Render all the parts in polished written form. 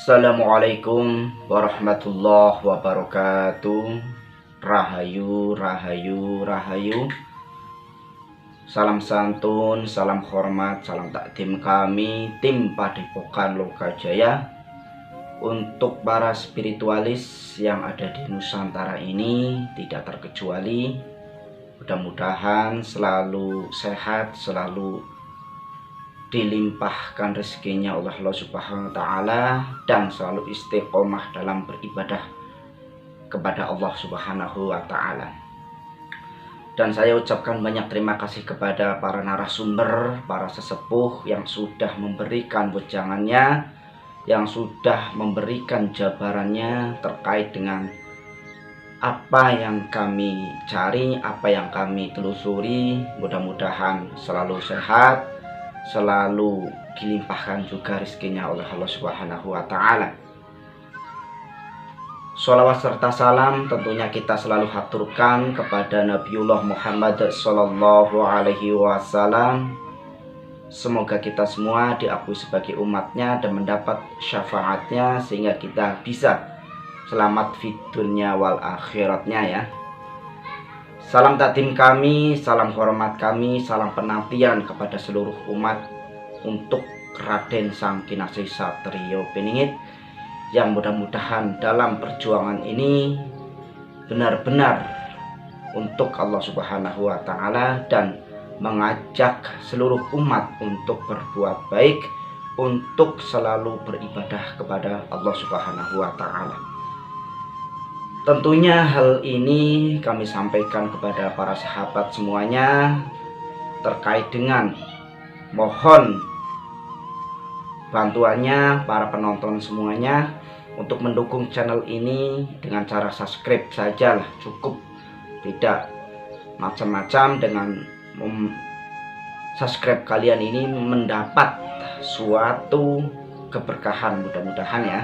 Assalamualaikum warahmatullahi wabarakatuh. Rahayu, rahayu, rahayu. Salam santun, salam hormat, salam takdim kami tim Padepokan Lokajaya untuk para spiritualis yang ada di Nusantara ini tidak terkecuali. Mudah-mudahan selalu sehat, selalu dilimpahkan rezekinya oleh Allah Subhanahu wa taala dan selalu istiqomah dalam beribadah kepada Allah Subhanahu wa taala. Dan saya ucapkan banyak terima kasih kepada para narasumber, para sesepuh yang sudah memberikan wejangannya, yang sudah memberikan jabarannya terkait dengan apa yang kami cari, apa yang kami telusuri. Mudah-mudahan selalu sehat, selalu dilimpahkan juga rezekinya oleh Allah Subhanahu wa taala. Sholawat serta salam tentunya kita selalu haturkan kepada Nabiullah Muhammad sallallahu alaihi wasallam. Semoga kita semua diakui sebagai umatnya dan mendapat syafaatnya sehingga kita bisa selamat di dunia wal akhiratnya ya. Salam takdim kami, salam hormat kami, salam penantian kepada seluruh umat untuk Raden Sang Kinasih Satrio Piningit, yang mudah-mudahan dalam perjuangan ini benar-benar untuk Allah Subhanahu wa taala dan mengajak seluruh umat untuk berbuat baik, untuk selalu beribadah kepada Allah Subhanahu wa taala. Tentunya hal ini kami sampaikan kepada para sahabat semuanya terkait dengan mohon bantuannya para penonton semuanya untuk mendukung channel ini dengan cara subscribe saja lah, cukup, tidak macam-macam. Dengan subscribe kalian ini mendapat suatu keberkahan mudah-mudahan ya,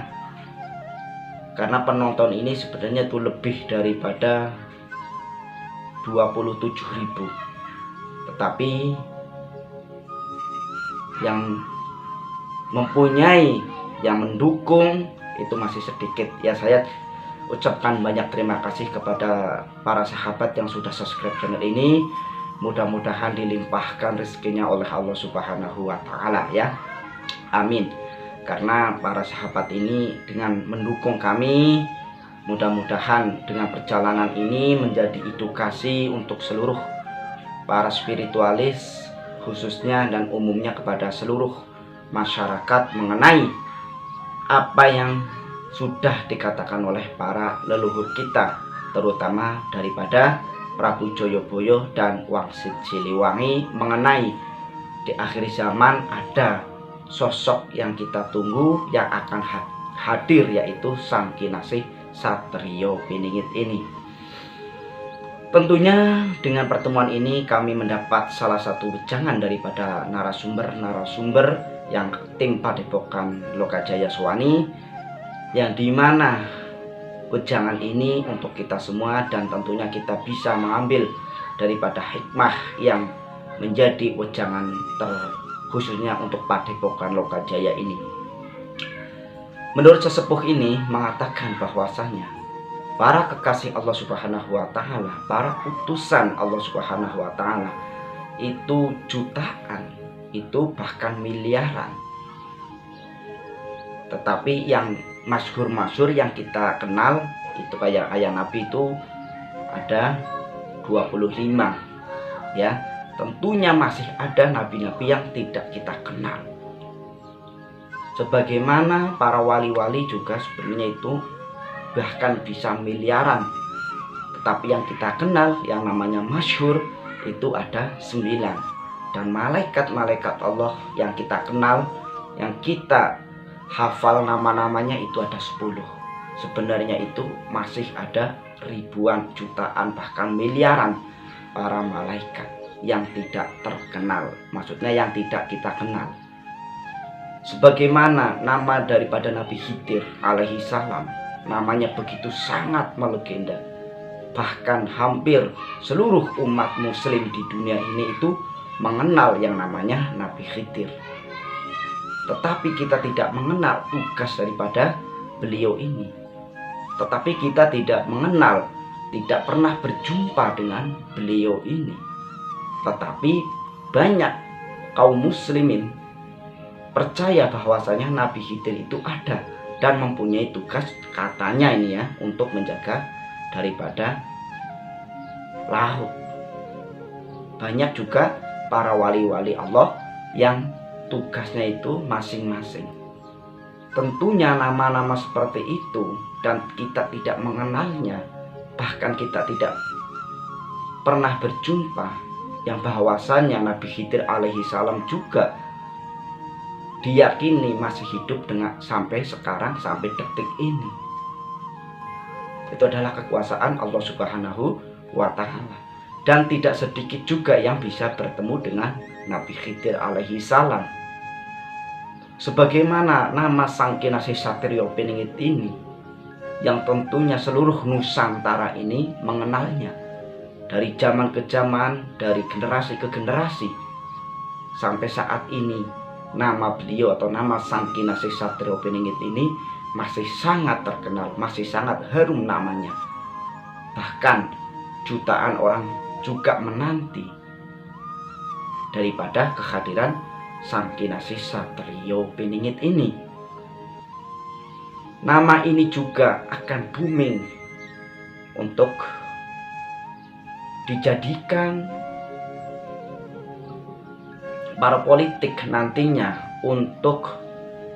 karena penonton ini sebenarnya itu lebih daripada 27.000, tetapi yang mempunyai, yang mendukung itu masih sedikit ya. Saya ucapkan banyak terima kasih kepada para sahabat yang sudah subscribe channel ini. Mudah-mudahan dilimpahkan rezekinya oleh Allah Subhanahu wa taala ya, amin. Karena para sahabat ini dengan mendukung kami, mudah-mudahan dengan perjalanan ini menjadi edukasi untuk seluruh para spiritualis khususnya dan umumnya kepada seluruh masyarakat mengenai apa yang sudah dikatakan oleh para leluhur kita, terutama daripada Prabu Joyoboyo dan Wangsit Siliwangi, mengenai di akhir zaman ada sosok yang kita tunggu yang akan hadir, yaitu Sang Kinasih Satrio Piningit ini. Tentunya dengan pertemuan ini kami mendapat salah satu wejangan daripada narasumber yang tim Padepokan Lokajaya Suwani, yang dimana wejangan ini untuk kita semua dan tentunya kita bisa mengambil daripada hikmah yang menjadi wejangan khususnya untuk Padepokan Lokajaya ini. Menurut sesepuh ini mengatakan bahwasanya para kekasih Allah Subhanahu wa taala, para utusan Allah Subhanahu wa taala itu jutaan, itu bahkan miliaran. Tetapi yang masyhur yang kita kenal itu kayak Nabi itu ada 25 ya. Tentunya masih ada nabi-nabi yang tidak kita kenal. Sebagaimana para wali-wali juga sebenarnya itu bahkan bisa miliaran. Tetapi yang kita kenal yang namanya masyhur itu ada 9. Dan malaikat-malaikat Allah yang kita kenal, yang kita hafal nama-namanya itu ada 10. Sebenarnya itu masih ada ribuan, jutaan, bahkan miliaran para malaikat yang tidak terkenal, maksudnya yang tidak kita kenal. Sebagaimana nama daripada Nabi Khidir alaihi salam, namanya begitu sangat melegenda. Bahkan hampir seluruh umat muslim di dunia ini itu mengenal yang namanya Nabi Khidir. tetapi kita tidak mengenal tugas daripada beliau ini. Tetapi kita tidak mengenal, tidak pernah berjumpa dengan beliau ini. Tetapi banyak kaum muslimin percaya bahwasanya Nabi Khidir itu ada dan mempunyai tugas, katanya ini ya, untuk menjaga daripada laut. Banyak juga para wali-wali Allah yang tugasnya itu masing-masing. Tentunya nama-nama seperti itu dan kita tidak mengenalnya, bahkan kita tidak pernah berjumpa, yang bahwasannya Nabi Khidir alaihi salam juga diyakini masih hidup dengan sampai sekarang, sampai detik ini. Itu adalah kekuasaan Allah Subhanahu wa Ta'ala. Dan tidak sedikit juga yang bisa bertemu dengan Nabi Khidir alaihi salam. Sebagaimana nama Sang Kinasih Satrio Piningit ini, yang tentunya seluruh Nusantara ini mengenalnya. Dari zaman ke zaman, dari generasi ke generasi, sampai saat ini nama beliau atau nama Sang Kinasih Satrio Piningit ini masih sangat terkenal, masih sangat harum namanya. Bahkan jutaan orang juga menanti daripada kehadiran Sang Kinasih Satrio Piningit ini. Nama ini juga akan booming untuk dijadikan para politik nantinya untuk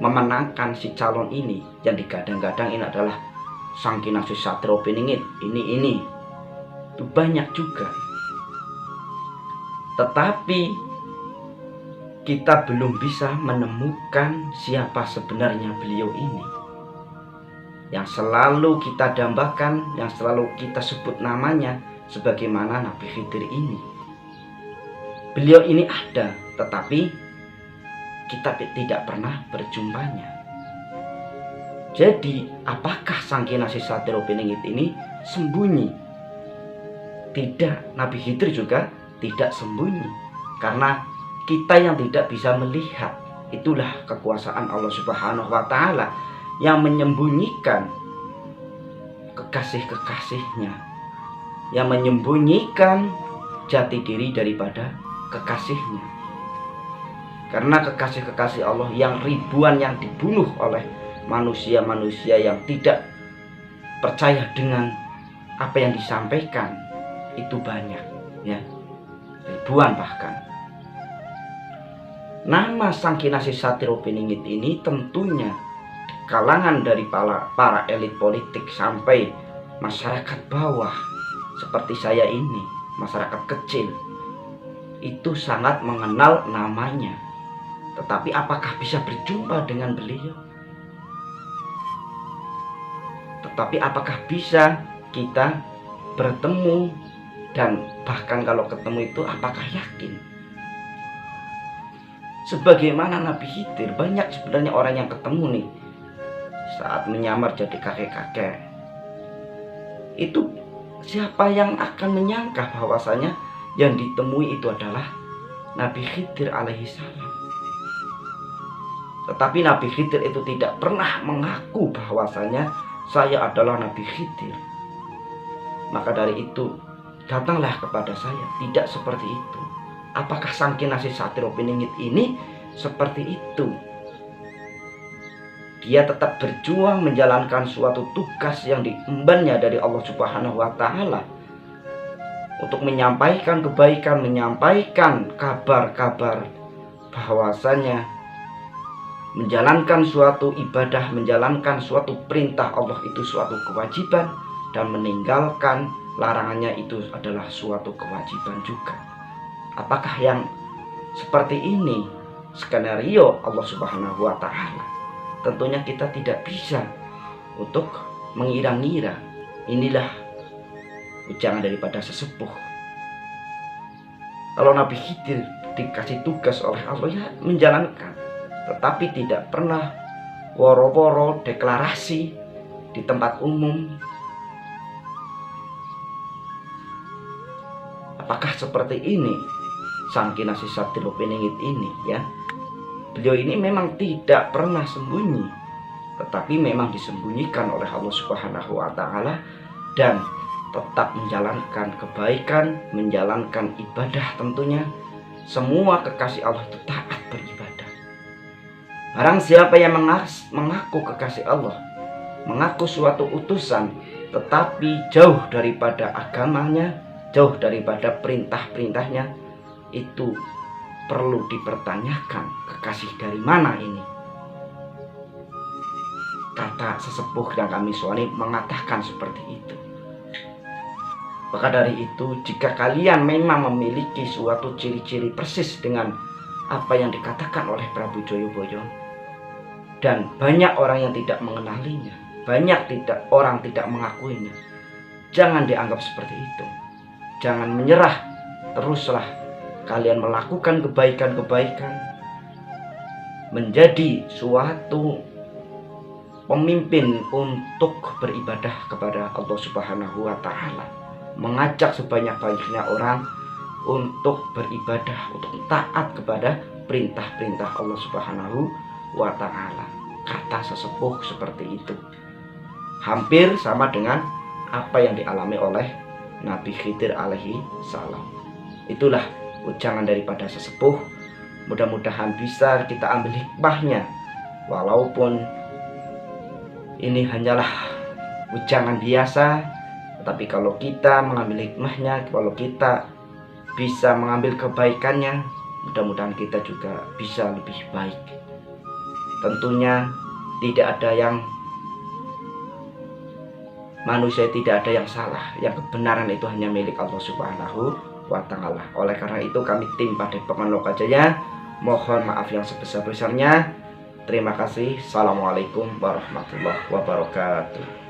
memenangkan si calon ini, yang digadang-gadang ini adalah Sang Kinasih Satrio Piningit ini itu banyak juga. Tetapi kita belum bisa menemukan siapa sebenarnya beliau ini, yang selalu kita dambakan, yang selalu kita sebut namanya sebagaimana Nabi Khidir ini. Beliau ini ada, tetapi kita tidak pernah berjumpanya. Jadi apakah Sang Kinasih Satrio Piningit ini sembunyi? Tidak, Nabi Khidir juga tidak sembunyi, karena kita yang tidak bisa melihat. Itulah kekuasaan Allah Subhanahu wa Ta'ala yang menyembunyikan kekasih-kekasihnya, yang menyembunyikan jati diri daripada kekasihnya. Karena kekasih-kekasih Allah yang ribuan yang dibunuh oleh manusia-manusia yang tidak percaya dengan apa yang disampaikan itu banyak, ya, ribuan bahkan. Nama Sang Kinasih Satrio Piningit ini tentunya kalangan dari para elit politik sampai masyarakat bawah seperti saya ini, masyarakat kecil, itu sangat mengenal namanya. Tetapi apakah bisa berjumpa dengan beliau? Tetapi apakah bisa kita bertemu, dan bahkan kalau ketemu itu apakah yakin? Sebagaimana Nabi Khidir, banyak sebenarnya orang yang ketemu nih saat menyamar jadi kakek-kakek. Itu siapa yang akan menyangka bahwasanya yang ditemui itu adalah Nabi Khidir alaihi salam. Tetapi Nabi Khidir itu tidak pernah mengaku bahwasanya saya adalah Nabi Khidir. Maka dari itu datanglah kepada saya. Tidak seperti itu. Apakah Sang Kinasih Satrio Piningit ini seperti itu? Dia tetap berjuang menjalankan suatu tugas yang diembannya dari Allah Subhanahu wa Ta'ala untuk menyampaikan kebaikan, menyampaikan kabar-kabar bahwasanya menjalankan suatu ibadah, menjalankan suatu perintah Allah itu suatu kewajiban, dan meninggalkan larangannya itu adalah suatu kewajiban juga. Apakah yang seperti ini skenario Allah Subhanahu wa Ta'ala? Tentunya kita tidak bisa untuk mengira-ngira. Inilah ujangan daripada sesepuh. Kalau Nabi Khidir dikasih tugas oleh Allah, ya menjalankan, tetapi tidak pernah woro-woro deklarasi di tempat umum. Apakah seperti ini Sang Kinasih Satrio Piningit ini, ya? beliau ini memang tidak pernah sembunyi, tetapi memang disembunyikan oleh Allah Subhanahu wa Ta'ala, dan tetap menjalankan kebaikan, menjalankan ibadah. Tentunya semua kekasih Allah itu taat beribadah. Barang siapa yang mengaku kekasih Allah, mengaku suatu utusan, tetapi jauh daripada agamanya, jauh daripada perintah-perintahnya, itu perlu dipertanyakan, kekasih dari mana ini? Kata sesepuh yang kami suami mengatakan seperti itu. Maka dari itu, jika kalian memang memiliki suatu ciri-ciri persis dengan apa yang dikatakan oleh Prabu Joyoboyo, dan banyak orang yang tidak mengenalinya, banyak orang tidak mengakuinya, jangan dianggap seperti itu. Jangan menyerah, teruslah kalian melakukan kebaikan-kebaikan, menjadi suatu pemimpin untuk beribadah kepada Allah Subhanahu wa Ta'ala, mengajak sebanyak-banyaknya orang untuk beribadah, untuk taat kepada perintah-perintah Allah Subhanahu wa Ta'ala. Kata sesepuh seperti itu hampir sama dengan apa yang dialami oleh Nabi Khidir alaihi salam. Itulah ujangan daripada sesepuh. Mudah-mudahan bisa kita ambil hikmahnya, walaupun ini hanyalah ujangan biasa, tetapi kalau kita mengambil hikmahnya, kalau kita bisa mengambil kebaikannya, mudah-mudahan kita juga bisa lebih baik. Tentunya tidak ada yang manusia, tidak ada yang salah, yang kebenaran itu hanya milik Allah Subhanahu wa Ta'ala. Oleh karena itu kami tim Padepokan Lokajaya mohon maaf yang sebesar-besarnya. Terima kasih. Assalamualaikum warahmatullahi wabarakatuh.